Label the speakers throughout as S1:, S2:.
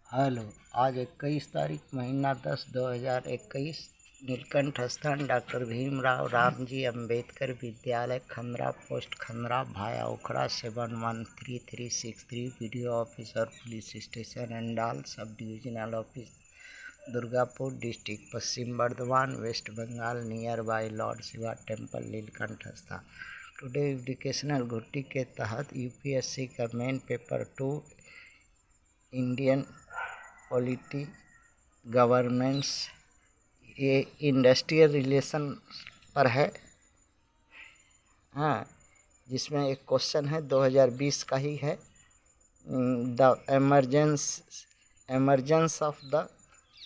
S1: Hello. आज 21 तारीख महीना 10 2021 नीलकंठ स्थान डॉक्टर भीमराव रामजी अंबेडकर विद्यालय खंद्रा पोस्ट खंद्रा भाया Ukhra 711363 video officer police station Andal sub divisional office Durgapur district Paschim Bardhaman West Bengal near by lord Shiva temple Neelkanth स्थान। टुडे एजुकेशनल घुट्टी के तहत यूपीएससी का main paper 2 Indian polity governance ये इंडस्ट्रियल रिलेशन पर है। हाँ, जिसमें एक क्वेश्चन है 2020 का ही है। The emergence of the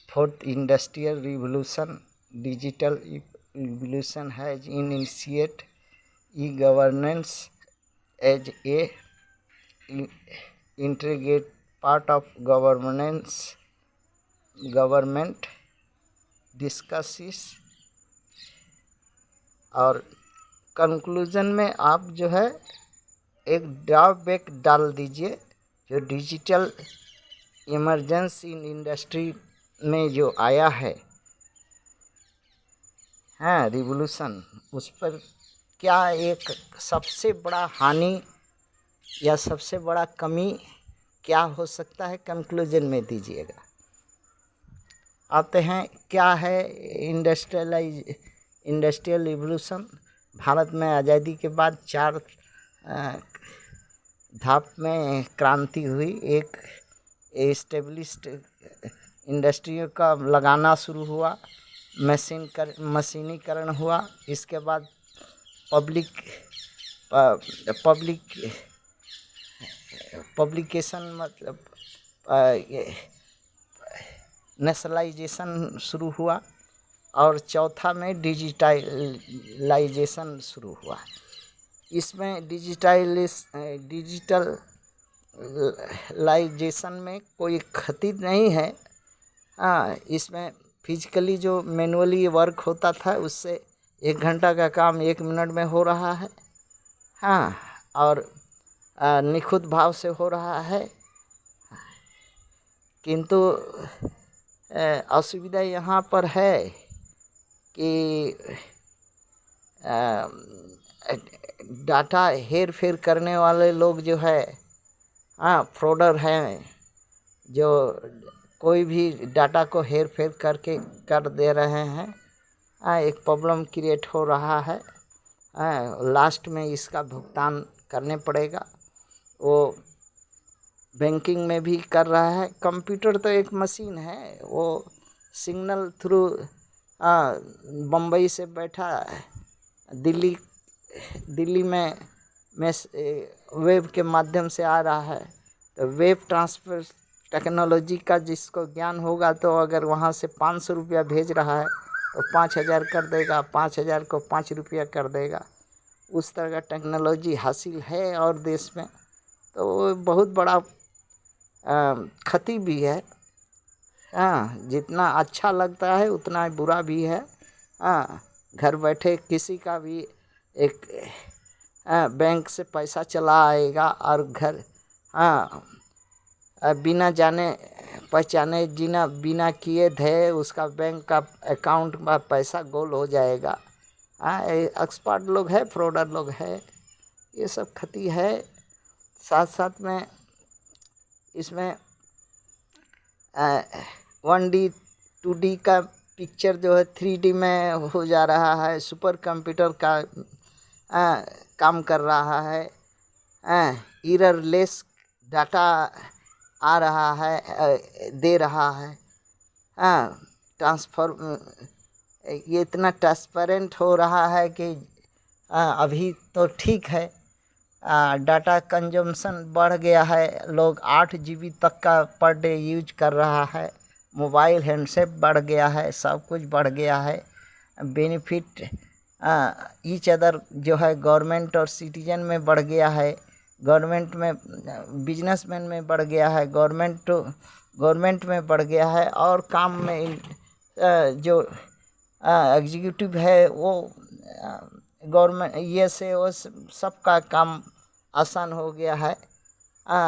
S1: fourth industrial revolution digital revolution has initiate e governance as a integrate part of government discusses। और कंक्लूजन में आप जो है एक ड्रॉबैक डाल दीजिए, जो डिजिटल इमरजेंसी इन इंडस्ट्री में जो आया है रिवोल्यूशन, उस पर क्या एक सबसे बड़ा हानि या सबसे बड़ा कमी क्या हो सकता है, कंक्लूजन में दीजिएगा। आते हैं क्या है इंडस्ट्रियल रिवोल्यूशन। भारत में आज़ादी के बाद 4 धाप में क्रांति हुई। एक एस्टेब्लिश्ड इंडस्ट्रियों का लगाना शुरू हुआ, मशीनीकरण हुआ। इसके बाद पब्लिकेशन मतलब नेशनलाइजेशन शुरू हुआ। और चौथा में डिजिटलाइजेशन शुरू हुआ। इसमें डिजिटलाइजेशन में कोई क्षति नहीं है। इसमें फिजिकली जो मैनुअली वर्क होता था उससे 1 घंटा का काम 1 मिनट में हो रहा है। और निखुत भाव से हो रहा है। किंतु असुविधा यहाँ पर है कि डाटा हेर फेर करने वाले लोग जो है फ्रॉडर हैं, जो कोई भी डाटा को हेर फेर करके कर दे रहे हैं। एक प्रॉब्लम क्रिएट हो रहा है। लास्ट में इसका भुगतान करने पड़ेगा। वो बैंकिंग में भी कर रहा है। कंप्यूटर तो एक मशीन है, वो सिग्नल थ्रू बम्बई से बैठा दिल्ली में वेब के माध्यम से आ रहा है। तो वेब ट्रांसफ़र टेक्नोलॉजी का जिसको ज्ञान होगा, तो अगर वहाँ से 500 रुपया भेज रहा है तो 5000 कर देगा, 5000 को 5 रुपया कर देगा। उस तरह का टेक्नोलॉजी हासिल है और देश में, तो वो बहुत बड़ा क्षति भी है। जितना अच्छा लगता है उतना बुरा भी है। घर बैठे किसी का भी एक बैंक से पैसा चला आएगा और घर बिना जाने पहचाने बिना किए थे उसका बैंक का अकाउंट में पैसा गोल हो जाएगा। एक्सपर्ट लोग है, फ्रॉडर लोग है, ये सब क्षति है। साथ साथ में इसमें 1D 2D का पिक्चर जो है 3D में हो जा रहा है। सुपर कंप्यूटर का काम कर रहा है। एररलेस डाटा आ रहा है, दे रहा है। ट्रांसफर ये इतना ट्रांसपेरेंट हो रहा है कि अभी तो ठीक है। डाटा कंजम्पशन बढ़ गया है। लोग 8 GB तक का पर डे यूज कर रहा है। मोबाइल हैंडसेट बढ़ गया है, सब कुछ बढ़ गया है। बेनिफिट ईच अदर जो है गवर्नमेंट और सिटीजन में बढ़ गया है। गवर्नमेंट में बिजनेसमैन में बढ़ गया है, गवर्नमेंट में बढ़ गया है। और काम में जो एग्जीक्यूटिव है वो गवर्नमेंट ये से वो सबका काम आसान हो गया है।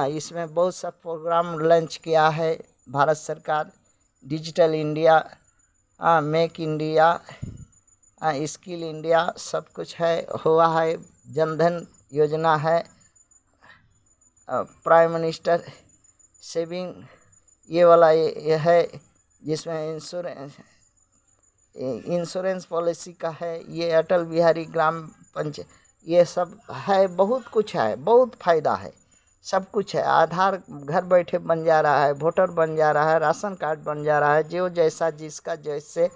S1: इसमें बहुत सा प्रोग्राम लॉन्च किया है। भारत सरकार digital India, make India, skill India सब कुछ है हुआ है। जनधन योजना है, प्राइम मिनिस्टर सेविंग ये वाला ये है, जिसमें इंश्योरेंस पॉलिसी का है। ये अटल बिहारी ग्राम पंचायत, ये सब है, बहुत कुछ है, बहुत फायदा है, सब कुछ है। आधार घर बैठे बन जा रहा है, वोटर बन जा रहा है, राशन कार्ड बन जा रहा है, जो जैसा जिसका जैसे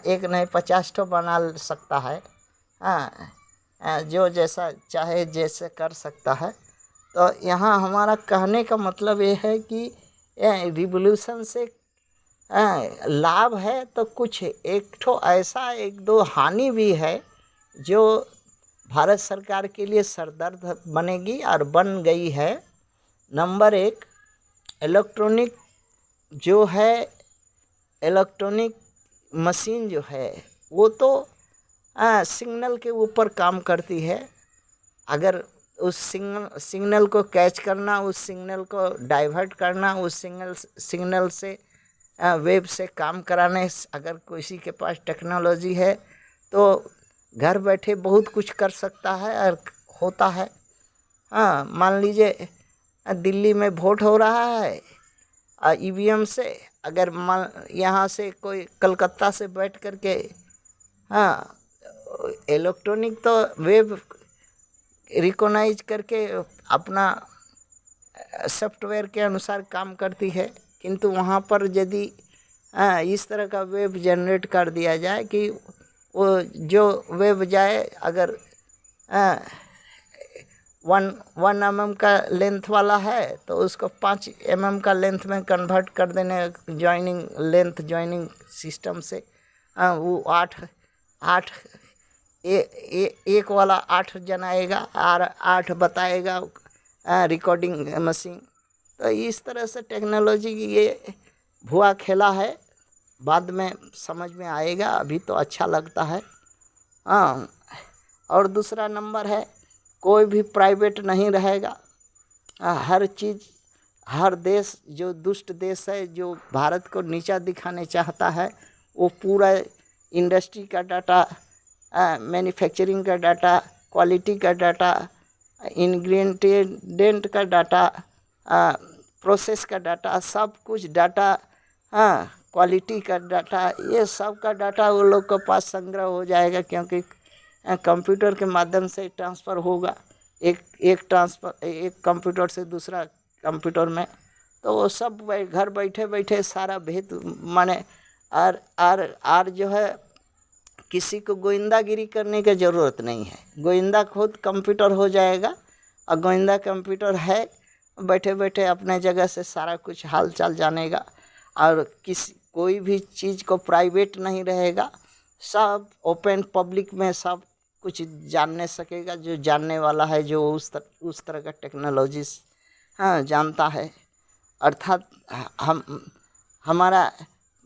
S1: एक नहीं 50 ठो बना सकता है। जो जैसा चाहे जैसे कर सकता है। तो यहाँ हमारा कहने का मतलब ये है कि रिवोल्यूशन से लाभ है तो कुछ एक ठो ऐसा एक दो हानि भी है जो भारत सरकार के लिए सरदर्द बनेगी और बन गई है। नंबर 1, इलेक्ट्रॉनिक जो है, इलेक्ट्रॉनिक मशीन जो है वो तो सिग्नल के ऊपर काम करती है। अगर उस सिग्नल को कैच करना, उस सिग्नल को डाइवर्ट करना, उस सिग्नल से वेब से काम कराने, अगर किसी के पास टेक्नोलॉजी है तो घर बैठे बहुत कुछ कर सकता है और होता है। मान लीजिए दिल्ली में वोट हो रहा है ईवीएम से, अगर यहाँ से कोई कलकत्ता से बैठ करके इलेक्ट्रॉनिक तो वेब रिकॉग्नाइज करके अपना सॉफ्टवेयर के अनुसार काम करती है, किंतु वहाँ पर यदि इस तरह का वेब जनरेट कर दिया जाए कि वो जो वेब जाए, अगर 1 mm का लेंथ वाला है तो उसको 5 mm का लेंथ में कन्वर्ट कर देने, ज्वाइनिंग सिस्टम से वो 8 एक वाला 8 जनाएगा और 8 बताएगा रिकॉर्डिंग मशीन। तो इस तरह से टेक्नोलॉजी की ये भुआ खेला है, बाद में समझ में आएगा, अभी तो अच्छा लगता है। और दूसरा नंबर है, कोई भी प्राइवेट नहीं रहेगा। हर चीज़, हर देश जो दुष्ट देश है, जो भारत को नीचा दिखाने चाहता है, वो पूरा इंडस्ट्री का डाटा, मैन्युफैक्चरिंग का डाटा, क्वालिटी का डाटा, इंग्रेडिएंट का डाटा, प्रोसेस का डाटा, सब कुछ डाटा, क्वालिटी का डाटा, ये सब का डाटा वो लोग के पास संग्रह हो जाएगा, क्योंकि कंप्यूटर के माध्यम से ट्रांसफ़र होगा, एक कंप्यूटर से दूसरा कंप्यूटर में। तो वो सब घर बैठे बैठे सारा भेद माने और जो है, किसी को गोइंदागिरी करने की ज़रूरत नहीं है। गोइंदा खुद कंप्यूटर हो जाएगा, और गोइंदा कंप्यूटर है, बैठे बैठे अपने जगह से सारा कुछ हाल चाल जानेगा, और कोई भी चीज़ को प्राइवेट नहीं रहेगा, सब ओपन पब्लिक में सब कुछ जानने सकेगा। जो जानने वाला है, जो उस तरह का टेक्नोलॉजी जानता है, अर्थात हमारा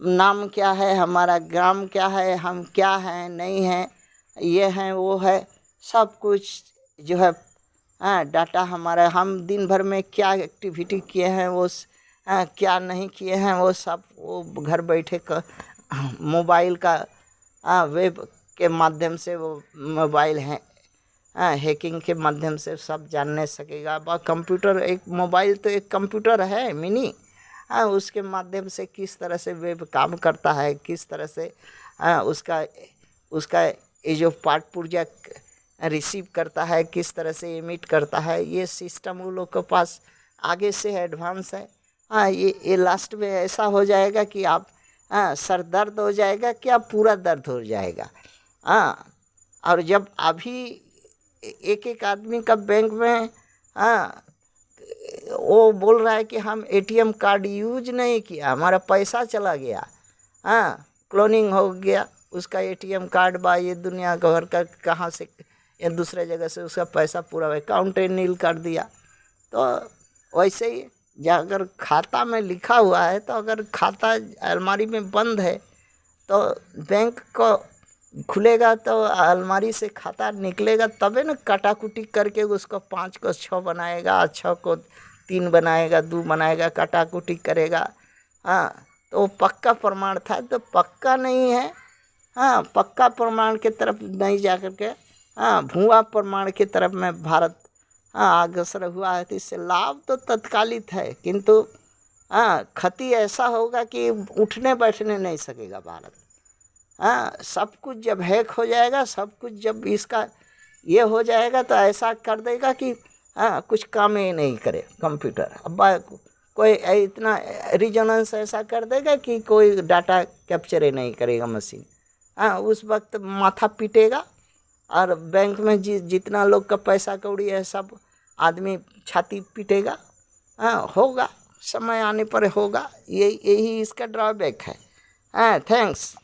S1: नाम क्या है, हमारा ग्राम क्या है, हम क्या हैं नहीं हैं, ये हैं वो है, सब कुछ जो है डाटा हमारा, हम दिन भर में क्या एक्टिविटी किए हैं, वो क्या नहीं किए हैं, वो सब वो घर बैठे मोबाइल का वेब के माध्यम से, वो मोबाइल है हैकिंग के माध्यम से सब जानने सकेगा। कंप्यूटर, एक मोबाइल तो एक कंप्यूटर है मिनी, उसके माध्यम से किस तरह से वेब काम करता है, किस तरह से उसका ये जो पाठ पुर्जा रिसीव करता है, किस तरह से एमिट करता है, ये सिस्टम वो लोग के पास आगे से एडवांस है। ये लास्ट में ऐसा हो जाएगा कि आप सर दर्द हो जाएगा, क्या पूरा दर्द हो जाएगा। और जब अभी एक आदमी का बैंक में वो बोल रहा है कि हम एटीएम कार्ड यूज नहीं किया, हमारा पैसा चला गया, क्लोनिंग हो गया, उसका एटीएम कार्ड बा ये दुनिया भर का कहाँ से या दूसरे जगह से उसका पैसा पूरा अकाउंट नील कर दिया। तो वैसे ही अगर खाता में लिखा हुआ है, तो अगर खाता अलमारी में बंद है तो बैंक को खुलेगा, तो अलमारी से खाता निकलेगा, तबे ना काटाकुटी करके उसको 5 को 6 बनाएगा, 6 को 3 बनाएगा, 2 बनाएगा, काटाकुटी करेगा, हाँ, तो वो पक्का प्रमाण था, तो पक्का नहीं है। हाँ, पक्का प्रमाण की तरफ नहीं जा करके हाँ भुआ प्रमाण की तरफ में भारत हाँ अग्रसर हुआ है। तो इससे लाभ तो तत्कालिक है, किंतु हाँ क्षति ऐसा होगा कि उठने बैठने नहीं सकेगा भारत। हाँ, सब कुछ जब हैक हो जाएगा, सब कुछ जब इसका ये हो जाएगा, तो ऐसा कर देगा कि हाँ कुछ काम ही नहीं करे कंप्यूटर। अब कोई इतना रिजोनेंस ऐसा कर देगा कि कोई डाटा कैप्चर ही नहीं करेगा मशीन। हाँ, उस वक्त माथा पीटेगा, और बैंक में जितना लोग का पैसा कौड़ी है सब आदमी छाती पीटेगा। हाँ, होगा, समय आने पर होगा। यही इसका ड्रॉबैक है। हाँ, थैंक्स।